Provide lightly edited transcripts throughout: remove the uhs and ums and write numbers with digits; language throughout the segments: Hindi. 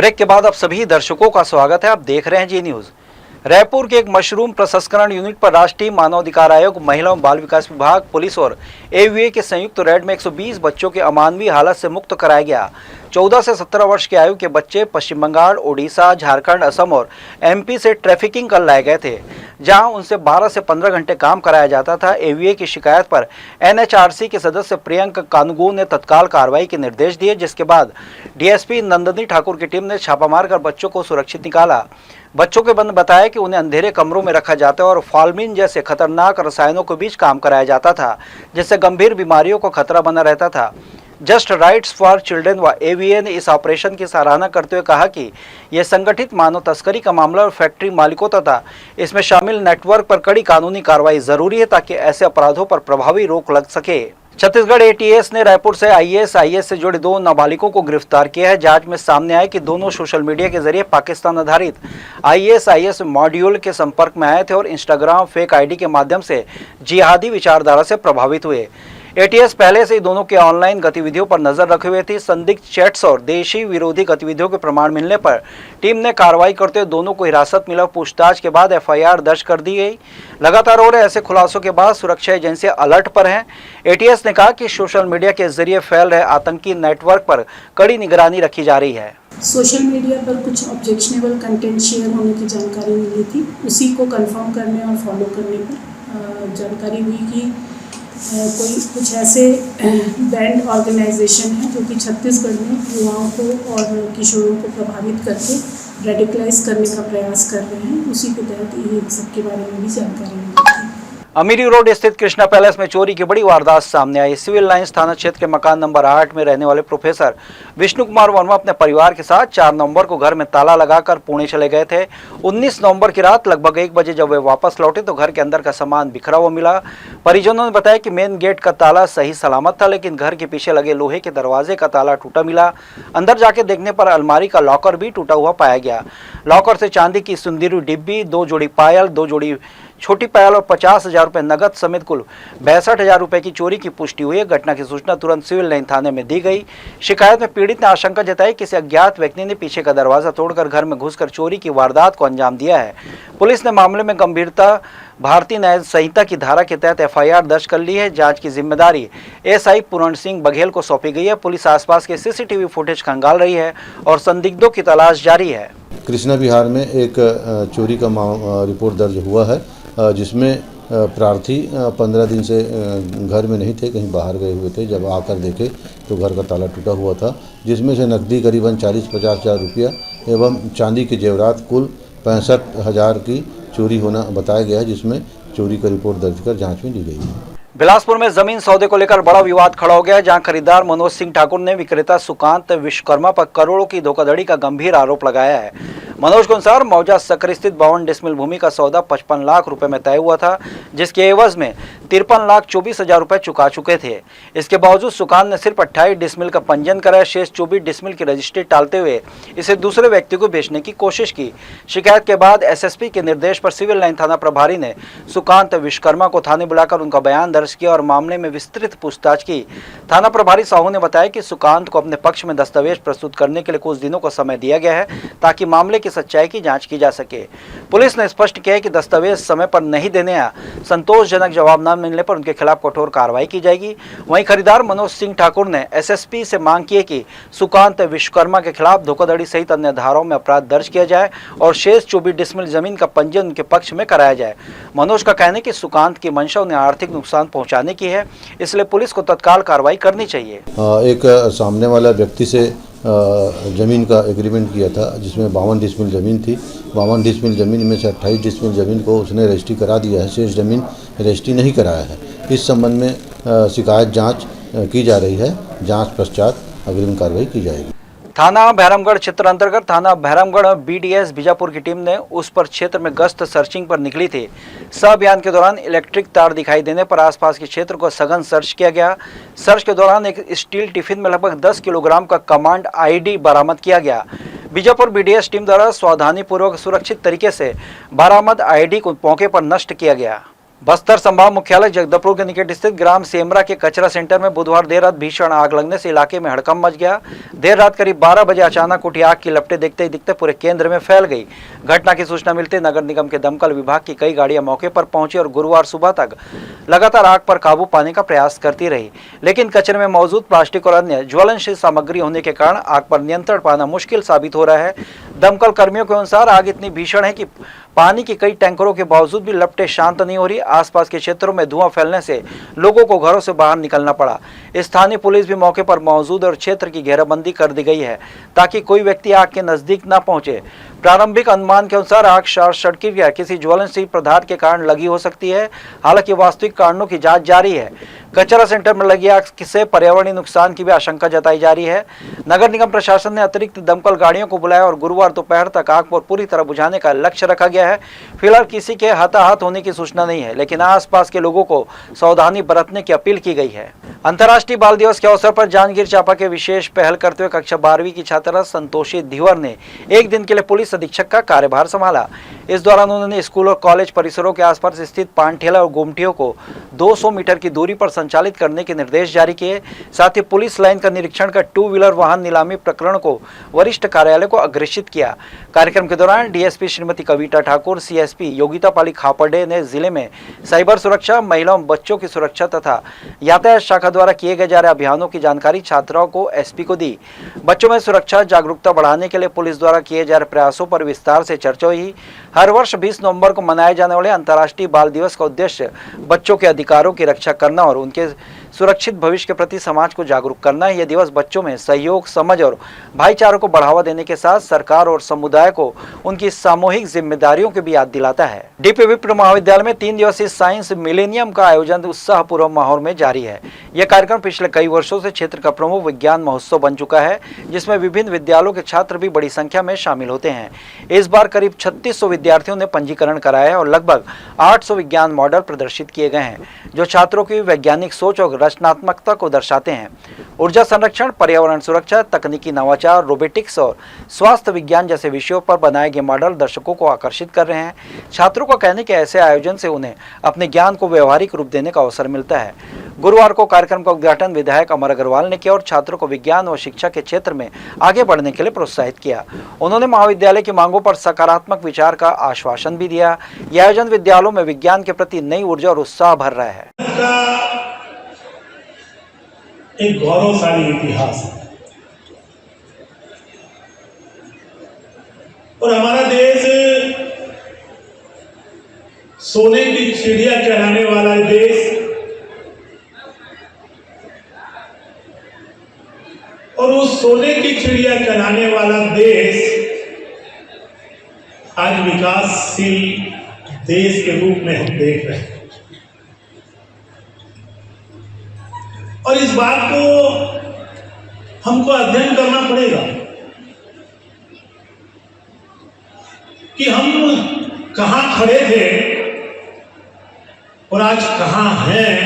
ब्रेक के बाद आप सभी दर्शकों का स्वागत है। आप देख रहे हैं जी न्यूज। रायपुर के एक मशरूम प्रसंस्करण यूनिट पर राष्ट्रीय मानवाधिकार आयोग, महिला एवं बाल विकास विभाग, पुलिस और एवीए के संयुक्त रेड में 120 बच्चों के अमानवीय हालत से मुक्त कराया गया। 14 से 17 वर्ष की आयु के बच्चे पश्चिम बंगाल, ओडिशा, झारखंड, असम और एमपी से ट्रैफिकिंग कर लाए गए थे, जहां उनसे 12 से 15 घंटे काम कराया जाता था। एवीए की शिकायत पर एनएचआरसी के सदस्य प्रियंक कानूगो ने तत्काल कार्रवाई के निर्देश दिए, जिसके बाद डीएसपी नंदिनी ठाकुर की टीम ने छापा मारकर बच्चों को सुरक्षित निकाला। बच्चों के बंद बताया कि उन्हें अंधेरे कमरों में रखा जाता और फॉर्मिन जैसे खतरनाक रसायनों के बीच काम कराया जाता था, जिससे गंभीर बीमारियों को खतरा बना रहता था। जस्ट राइट्स फॉर चिल्ड्रन व एवीए ने इस ऑपरेशन की सराहना करते हुए कहा कि यह संगठित मानव तस्करी का मामला और फैक्ट्री मालिकों तथा इसमें शामिल नेटवर्क पर कड़ी कानूनी कार्रवाई जरूरी है, ताकि ऐसे अपराधों पर प्रभावी रोक लग सके। छत्तीसगढ़ एटीएस ने रायपुर से आईएएस से जुड़े 2 नाबालिगों को गिरफ्तार किया है। जांच में सामने आया कि दोनों सोशल मीडिया के जरिए पाकिस्तान आधारित आईएएस मॉड्यूल के संपर्क में आए थे और इंस्टाग्राम फेक आईडी के माध्यम से जिहादी विचारधारा से प्रभावित हुए। एटीएस पहले से ही दोनों के ऑनलाइन गतिविधियों पर नजर रखे हुए थी। संदिग्ध चैट्स और देशी विरोधी गतिविधियों के प्रमाण मिलने पर टीम ने कार्रवाई करते हुए दोनों को हिरासत मिला। पूछताछ के बाद एफआईआर दर्ज कर दी गई। लगातार हो रहे ऐसे खुलासों के बाद सुरक्षा एजेंसियां अलर्ट पर हैं। एटीएस ने कहा कि सोशल मीडिया के जरिए फैल रहे आतंकी नेटवर्क पर कड़ी निगरानी रखी जा रही है। सोशल मीडिया पर कुछ ऑब्जेक्शनेबल कंटेंट शेयर होने की जानकारी मिली थी। उसी को कंफर्म करने और फॉलो करने पर जानकारी हुई कि कोई कुछ ऐसे बैंड ऑर्गेनाइजेशन है जो कि छत्तीसगढ़ में युवाओं को और किशोरों को प्रभावित करके रेडिकलाइज करने का प्रयास कर रहे हैं। उसी के तहत ये सबके बारे में भी जानकारी मिली थी। अमीरी रोड स्थित कृष्णा पैलेस में चोरी की बड़ी वारदात सामने आई। सिविल लाइंस थाना क्षेत्र के मकान नंबर 8 में रहने वाले प्रोफेसर विष्णु कुमार वर्मा अपने परिवार के साथ 4 नवंबर को घर में ताला लगाकर पुणे चले गए थे। 19 नवंबर की रात लगभग 1 बजे जब वे वापस लौटे तो घर के अंदर का सामान बिखरा हुआ मिला। परिजनों ने बताया कि मेन गेट का ताला सही सलामत था, लेकिन घर के पीछे लगे लोहे के दरवाजे का ताला टूटा मिला। अंदर जाके देखने पर अलमारी का लॉकर भी टूटा हुआ पाया गया। लॉकर से चांदी की सुंदरी डिब्बी, 2 जोड़ी पायल, 2 जोड़ी छोटी पायल और 50,000 रुपये नगद समेत कुल 62,000 रुपये की चोरी की पुष्टि हुई है। घटना की सूचना तुरंत सिविल लाइन थाने में दी गई। शिकायत में पीड़ित ने आशंका जताई कि किसी अज्ञात व्यक्ति ने पीछे का दरवाजा तोड़कर घर में घुसकर चोरी की वारदात को अंजाम दिया है। पुलिस ने मामले में गंभीरता भारतीय न्याय संहिता की धारा के तहत एफआईआर दर्ज कर ली है। जांच की जिम्मेदारी एसआई पूर्ण सिंह बघेल को सौंपी गई है। पुलिस आसपास के सीसीटीवी फुटेज खंगाल रही है और संदिग्धों की तलाश जारी है। कृष्णा विहार में एक चोरी का रिपोर्ट दर्ज हुआ है, जिसमें प्रार्थी 15 दिन से घर में नहीं थे, कहीं बाहर गए हुए थे। जब आकर देखे तो घर का ताला टूटा हुआ था, जिसमें से नकदी करीबन 40-50 हज़ार रुपया एवं चांदी के जेवरात कुल 65,000 की चोरी होना बताया गया है, जिसमें चोरी का रिपोर्ट दर्ज कर जांच में ली गई है। बिलासपुर में जमीन सौदे को लेकर बड़ा विवाद खड़ा हो गया है, जहां खरीदार मनोज सिंह ठाकुर ने विक्रेता सुकांत विश्वकर्मा पर करोड़ों की धोखाधड़ी का गंभीर आरोप लगाया है। मनोज के अनुसार मौजा सक्र स्थित 52 डिसमिल भूमि का सौदा 55 लाख रुपए में तय हुआ था, जिसके एवज में 53,24,000 रुपए चुका चुके थे। इसके बावजूद सुकांत ने सिर्फ 28 डिसमिल का पंजीयन कराया। शेष 24 डिसमिल की रजिस्ट्री टालते हुए इसे दूसरे व्यक्ति को बेचने की कोशिश की। शिकायत के बाद एसएसपी के निर्देश पर सिविल लाइन थाना प्रभारी ने सुकांत विश्वकर्मा को थाने बुलाकर उनका बयान दर्ज किया और मामले में विस्तृत पूछताछ की। थाना प्रभारी साहू ने बताया कि सुकांत को अपने पक्ष में दस्तावेज प्रस्तुत करने के लिए कुछ दिनों का समय दिया गया है, ताकि मामले की सच्चाई की जांच की जा सके। पुलिस ने स्पष्ट किया है कि दस्तावेज समय पर नहीं देने या संतोषजनक जवाब न मिलने पर उनके खिलाफ कठोर कार्रवाई की जाएगी। वहीं खरीदार मनोज सिंह ठाकुर ने एसएसपी से मांग की है कि सुकांत विश्वकर्मा के खिलाफ धोखाधड़ी सहित अन्य धाराओं में अपराध दर्ज किया जाए और शेष 24 डिसमिल जमीन का पंजीयन उनके पक्ष में कराया जाए। मनोज का कहना है कि सुकांत की मंशा उन्हें आर्थिक नुकसान पहुंचाने की है, इसलिए पुलिस को तत्काल कार्रवाई करनी चाहिए। एक सामने वाला व्यक्ति से ज़मीन का एग्रीमेंट किया था, जिसमें 52 डिसमिल ज़मीन थी। 52 डिसमिल ज़मीन में से 28 डिसमिल ज़मीन को उसने रजिस्ट्री करा दिया है, शेष ज़मीन रजिस्ट्री नहीं कराया है। इस संबंध में शिकायत जांच की जा रही है। जांच पश्चात अग्रिम कार्रवाई की जाएगी। थाना भैरमगढ़ क्षेत्र अंतर्गत थाना भैरमगढ़ बीडीएस बीजापुर की टीम ने उस पर क्षेत्र में गश्त सर्चिंग पर निकली थी। इस अभियान के दौरान इलेक्ट्रिक तार दिखाई देने पर आसपास के क्षेत्र को सघन सर्च किया गया। सर्च के दौरान एक स्टील टिफिन में लगभग 10 किलोग्राम का कमांड आईडी बरामद किया गया। बीजापुर बीडीएस टीम द्वारा सावधानीपूर्वक सुरक्षित तरीके से बरामद आईडी को मौके पर नष्ट किया गया। बस्तर संभाग मुख्यालय जगदलपुर के निकट स्थित ग्राम सेमरा के कचरा सेंटर में बुधवार देर रात भीषण आग लगने से इलाके में हड़कंप मच गया। देर रात करीब 12 बजे अचानक उठी आग की लपटें दिखते ही दिखते पूरे केंद्र में फैल गई। घटना की सूचना मिलते नगर निगम के दमकल विभाग की कई गाड़ियां मौके पर पहुंची और गुरुवार सुबह तक लगातार आग पर काबू पाने का प्रयास करती रही, लेकिन कचरे में मौजूद प्लास्टिक और अन्य ज्वलनशील सामग्री होने के कारण आग पर नियंत्रण पाना मुश्किल साबित हो रहा है। दमकल कर्मियों के अनुसार आग इतनी भीषण है कि पानी की कई टैंकरों के बावजूद भी लपटें शांत नहीं हो रही। आसपास के क्षेत्रों में धुआं फैलने से लोगों को घरों से बाहर निकलना पड़ा। स्थानीय पुलिस भी मौके पर मौजूद और क्षेत्र की घेराबंदी कर दी गई है ताकि कोई व्यक्ति आग के नजदीक न पहुंचे। प्रारंभिक अनुमान के अनुसार आग शॉर्ट सर्किट या किसी ज्वलनशील पदार्थ के कारण लगी हो सकती है। हालांकि वास्तविक कारणों की जांच जारी है। कचरा सेंटर में लगी आग से पर्यावरणीय नुकसान की भी आशंका जताई जा रही है। नगर निगम प्रशासन ने अतिरिक्त दमकल गाड़ियों को बुलाया और गुरुवार दोपहर तक आग को पूरी तरह बुझाने का लक्ष्य रखा गया है। फिलहाल किसी के हताहत होने की सूचना नहीं है, लेकिन आसपास के लोगों को सावधानी बरतने की अपील की गई है। अंतर्राष्ट्रीय बाल दिवस के अवसर पर जांजगीर चांपा के विशेष पहल करते हुए कक्षा 12वीं की छात्रा संतोषी धीवर ने एक दिन के लिए पुलिस अधीक्षक का कार्यभार संभाला। इस दौरान उन्होंने स्कूल और कॉलेज परिसरों के आसपास स्थित पान ठेला और गुमटियों को 200 मीटर की दूरी पर संचालित करने के निर्देश जारी किए। साथ ही पुलिस लाइन का निरीक्षण कर 2 व्हीलर वाहन नीलामी प्रकरण को वरिष्ठ कार्यालय को अग्रेषित किया। कार्यक्रम के दौरान डीएसपी श्रीमती कविता ठाकुर, सीएसपी योगिता पाली खापर्डे ने जिले में साइबर सुरक्षा, महिलाओं और बच्चों की सुरक्षा तथा यातायात शाखा द्वारा किए गए जा रहे अभियानों की जानकारी छात्राओं को एसपी को दी। बच्चों में सुरक्षा जागरूकता बढ़ाने के लिए पुलिस द्वारा किए जा रहे प्रयासों पर विस्तार से चर्चा हुई। हर वर्ष 20 नवंबर को मनाए जाने वाले अंतर्राष्ट्रीय बाल दिवस का उद्देश्य बच्चों के अधिकारों की रक्षा करना और उनके सुरक्षित भविष्य के प्रति समाज को जागरूक करना है। यह दिवस बच्चों में सहयोग, समझ और भाईचारे को बढ़ावा देने के साथ सरकार और समुदाय को उनकी सामूहिक जिम्मेदारियों की भी याद दिलाता है। डीपीवी महाविद्यालय में 3 दिवसीय साइंस मिलेनियम का आयोजन उत्साहपूर्ण माहौल में जारी है। यह कार्यक्रम पिछले कई वर्षों से क्षेत्र का प्रमुख विज्ञान महोत्सव बन चुका है, जिसमें विभिन्न विद्यालयों के छात्र भी बड़ी संख्या में शामिल होते हैं। इस बार करीब 3600 विद्यार्थियों ने पंजीकरण कराया है और लगभग 800 विज्ञान मॉडल प्रदर्शित किए गए हैं, जो छात्रों की वैज्ञानिक सोच और रचनात्मकता को दर्शाते हैं। ऊर्जा संरक्षण, पर्यावरण सुरक्षा, तकनीकी नवाचार, रोबोटिक्स और स्वास्थ्य विज्ञान जैसे विषयों पर बनाए गए मॉडल दर्शकों को आकर्षित कर रहे हैं। छात्रों का कहने के ऐसे आयोजन से उन्हें अपने ज्ञान को व्यवहारिक रूप देने का अवसर मिलता है। गुरुवार को कार्यक्रम का उद्घाटन विधायक अमर अग्रवाल ने किया और छात्रों को विज्ञान और शिक्षा के क्षेत्र में आगे बढ़ने के लिए प्रोत्साहित किया। उन्होंने महाविद्यालय की मांगों पर सकारात्मक विचार का आश्वासन भी दिया। यह आयोजन विद्यालयों में विज्ञान के प्रति नई ऊर्जा और उत्साह भर रहा है। एक गौरवशाली इतिहास है और हमारा देश सोने की चिड़िया कहलाने वाला देश और उस सोने की चिड़िया कहलाने वाला देश आज विकासशील देश के रूप में हम देख रहे हैं। और इस बात को हमको अध्ययन करना पड़ेगा कि हम कहां खड़े थे और आज कहां हैं,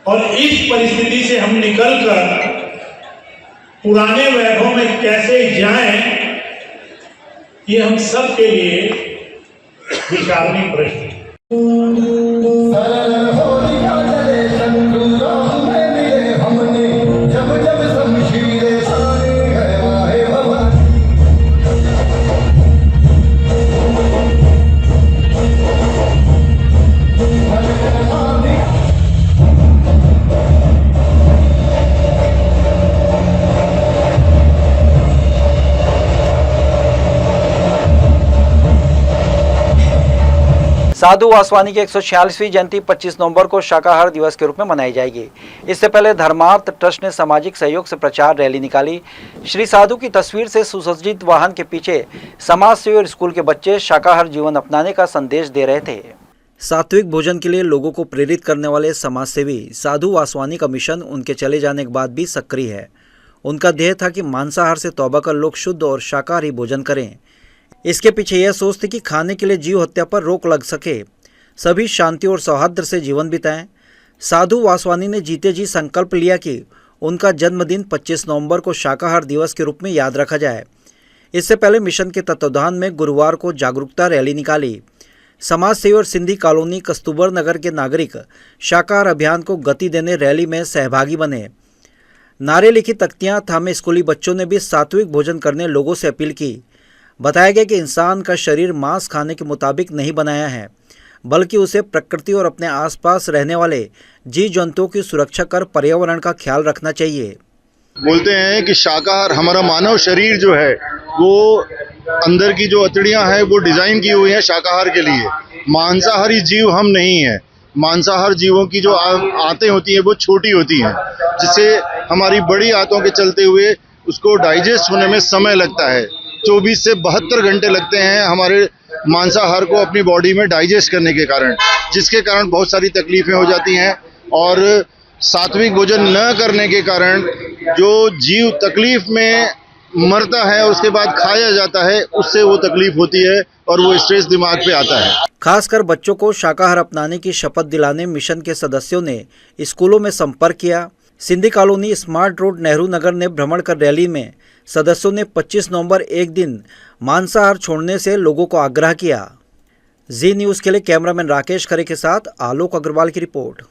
और इस परिस्थिति से हम निकलकर पुराने वैभव में कैसे जाएं, ये हम सब के लिए विचारणीय प्रश्न है। साधु वासवानी की 146वीं जयंती 25 नवंबर को शाकाहार दिवस के रूप में मनाई जाएगी। इससे पहले धर्मार्थ ट्रस्ट ने सामाजिक सहयोग से प्रचार रैली निकाली। श्री साधु की तस्वीर से सुसज्जित वाहन के पीछे समाज सेवी और स्कूल के बच्चे शाकाहार जीवन अपनाने का संदेश दे रहे थे। सात्विक भोजन के लिए लोगों को प्रेरित करने वाले समाज सेवी साधु वासवानी का मिशन उनके चले जाने के बाद भी सक्रिय है। उनका ध्येय था कि मांसाहार से तौबा कर लोग शुद्ध और शाकाहारी भोजन करें। इसके पीछे यह सोच थी कि खाने के लिए जीव हत्या पर रोक लग सके, सभी शांति और सौहार्द से जीवन बिताएं। साधु वासवानी ने जीते जी संकल्प लिया कि उनका जन्मदिन 25 नवंबर को शाकाहार दिवस के रूप में याद रखा जाए। इससे पहले मिशन के तत्वावधान में गुरुवार को जागरूकता रैली निकाली। समाज सेवी और सिंधी कॉलोनी कस्तूरबा नगर के नागरिक शाकाहार अभियान को गति देने रैली में सहभागी बने। नारे लिखी तख्तियां थामे स्कूली बच्चों ने भी सात्विक भोजन करने लोगों से अपील की। बताया गया कि इंसान का शरीर मांस खाने के मुताबिक नहीं बनाया है, बल्कि उसे प्रकृति और अपने आसपास रहने वाले जीव जंतुओं की सुरक्षा कर पर्यावरण का ख्याल रखना चाहिए। बोलते हैं कि शाकाहार, हमारा मानव शरीर जो है वो अंदर की जो अतड़ियां हैं वो डिजाइन की हुई है शाकाहार के लिए। मांसाहारी जीव हम नहीं है। मांसाहार जीवों की जो आंतें होती हैं वो छोटी होती हैं, जिससे हमारी बड़ी आंतों के चलते हुए उसको डाइजेस्ट होने में समय लगता है। 24 से 72 घंटे लगते हैं हमारे मांसाहार को अपनी बॉडी में डाइजेस्ट करने के कारण, जिसके कारण बहुत सारी तकलीफें हो जाती हैं। और सात्विक भोजन न करने के कारण जो जीव तकलीफ में मरता है उसके बाद खाया जाता है, उससे वो तकलीफ होती है और वो स्ट्रेस दिमाग पे आता है। खासकर बच्चों को शाकाहार अपनाने की शपथ दिलाने मिशन के सदस्यों ने स्कूलों में संपर्क किया। Sindhi colony smart road Nehru Nagar ने भ्रमण कर रैली में सदस्यों ने 25 नवंबर एक दिन मांसाहार छोड़ने से लोगों को आग्रह किया। जी न्यूज़ के लिए कैमरामैन राकेश खरे के साथ आलोक अग्रवाल की रिपोर्ट।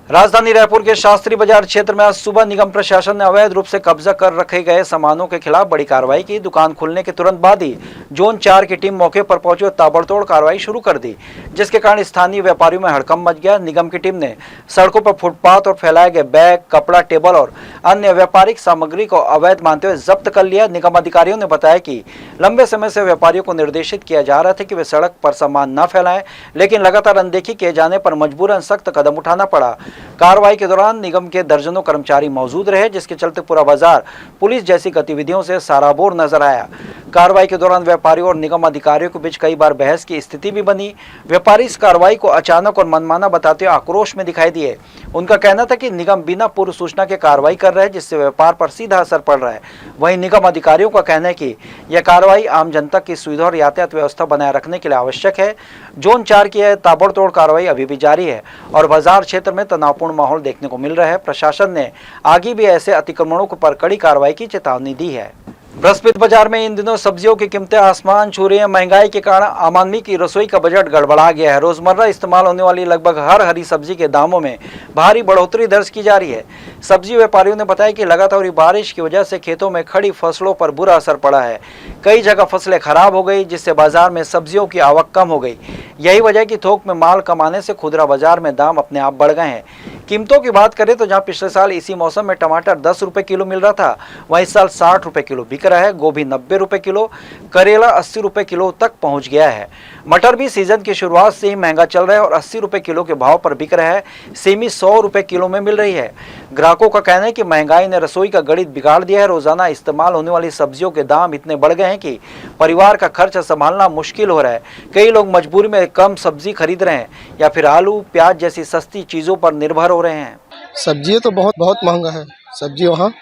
राजधानी रायपुर के शास्त्री बाजार क्षेत्र में आज सुबह निगम प्रशासन ने अवैध रूप से कब्जा कर रखे गए सामानों के खिलाफ बड़ी कार्रवाई की। दुकान खुलने के तुरंत बाद ही जोन 4 की टीम मौके पर पहुंची और ताबड़तोड़ कार्रवाई शुरू कर दी, जिसके कारण स्थानीय व्यापारियों में हड़कंप मच गया। निगम की टीम ने सड़कों पर फुटपाथ और फैलाए गए बैग, कपड़ा, टेबल और अन्य व्यापारिक सामग्री को अवैध मानते हुए जब्त कर लिया। निगम अधिकारियों ने बताया कि लंबे समय से व्यापारियों को निर्देशित किया जा रहा था कि वे सड़क पर सामान न फैलाएं, लेकिन लगातार अनदेखी किए जाने पर मजबूरन सख्त कदम उठाना पड़ा। कार्रवाई के दौरान निगम के दर्जनों कर्मचारी मौजूद रहे, जिसके चलते पूरा बाजार पुलिस जैसी गतिविधियों से सराबोर नजर आया। कार्रवाई के दौरान व्यापारियों और निगम अधिकारियों के बीच कई बार बहस की स्थिति भी बनी। व्यापारी इस कार्रवाई को अचानक और मनमाना बताते हुए आक्रोश में दिखाई दिए। उनका कहना था कि निगम बिना पूर्व सूचना के कार्रवाई कर रहा है, जिससे व्यापार पर सीधा असर पड़ रहा है। वहीं निगम अधिकारियों का कहना है कि यह कार्रवाई आम जनता की सुविधा और यातायात व्यवस्था बनाए रखने के लिए आवश्यक है। जोन 4 की ताबड़तोड़ कार्रवाई अभी भी जारी है और बाजार क्षेत्र में तनावपूर्ण माहौल देखने को मिल रहा है। प्रशासन ने आगे भी ऐसे अतिक्रमणों पर कड़ी कार्रवाई की चेतावनी दी है। बृहस्पति बाजार में इन दिनों सब्जियों की कीमतें आसमान छू रही हैं। महंगाई के कारण आम आदमी की रसोई का बजट गड़बड़ा गया है। रोजमर्रा इस्तेमाल होने वाली लगभग हर हरी सब्जी के दामों में भारी बढ़ोतरी दर्ज की जा रही है। सब्जी व्यापारियों ने बताया कि लगातार हुई बारिश की वजह से खेतों में खड़ी फसलों पर बुरा असर पड़ा है। कई जगह फसलें खराब हो गई, जिससे बाजार में सब्जियों की आवक कम हो गई। यही वजह कि थोक में माल कम आने से खुदरा बाजार में दाम अपने आप बढ़ गए हैं। कीमतों की बात करें तो जहां पिछले साल इसी मौसम में टमाटर 10 रुपए किलो मिल रहा था, वहीं इस साल 60 रुपए किलो बिक रहा है। गोभी 90 रुपए किलो, करेला 80 रुपए किलो तक पहुंच गया है। मटर भी सीजन की शुरुआत से ही महंगा चल रहा है और 80 रुपए किलो के भाव पर बिक रहा है। सेमी 100 रुपए किलो में मिल रही है। ग्राहकों का कहना है कि महंगाई ने रसोई का गणित बिगाड़ दिया है। रोजाना इस्तेमाल होने वाली सब्जियों के दाम इतने बढ़ गए हैं कि परिवार का खर्च संभालना मुश्किल हो रहा है। कई लोग मजबूरी में कम सब्जी खरीद रहे हैं या फिर आलू, प्याज जैसी सस्ती चीजों पर निर्भर हो रहे हैं। सब्जी तो बहुत महंगा है। सब्जी वहाँ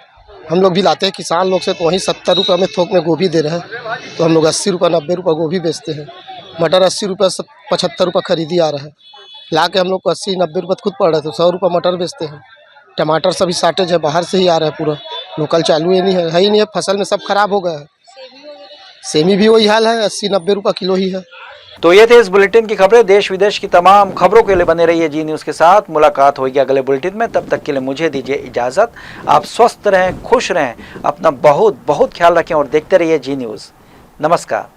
हम लोग भी लाते हैं किसान लोग से, तो वहीं 70 रुपये में थोक में गोभी दे रहे हैं, तो हम लोग 80 रुपये 90 रुपये गोभी बेचते हैं। मटर 80 रुपये से 75 रुपये खरीदी आ रहा है। ला के हम लोग को 80-90 रुपये खुद पड़ रहे थे, 100 रुपये मटर बेचते हैं। टमाटर सभी शार्टेज है, बाहर से ही आ रहा है, पूरा लोकल चालू ही नहीं है। फसल में सब खराब हो गया है। सेमी भी वही हाल है, 80-90 रुपये किलो ही है। तो ये थे इस बुलेटिन की खबरें। देश विदेश की तमाम खबरों के लिए बने रहिए जी न्यूज़ के साथ। मुलाकात होगी अगले बुलेटिन में, तब तक के लिए मुझे दीजिए इजाज़त। आप स्वस्थ रहें, खुश रहें, अपना बहुत बहुत ख्याल रखें और देखते रहिए जी न्यूज़। नमस्कार।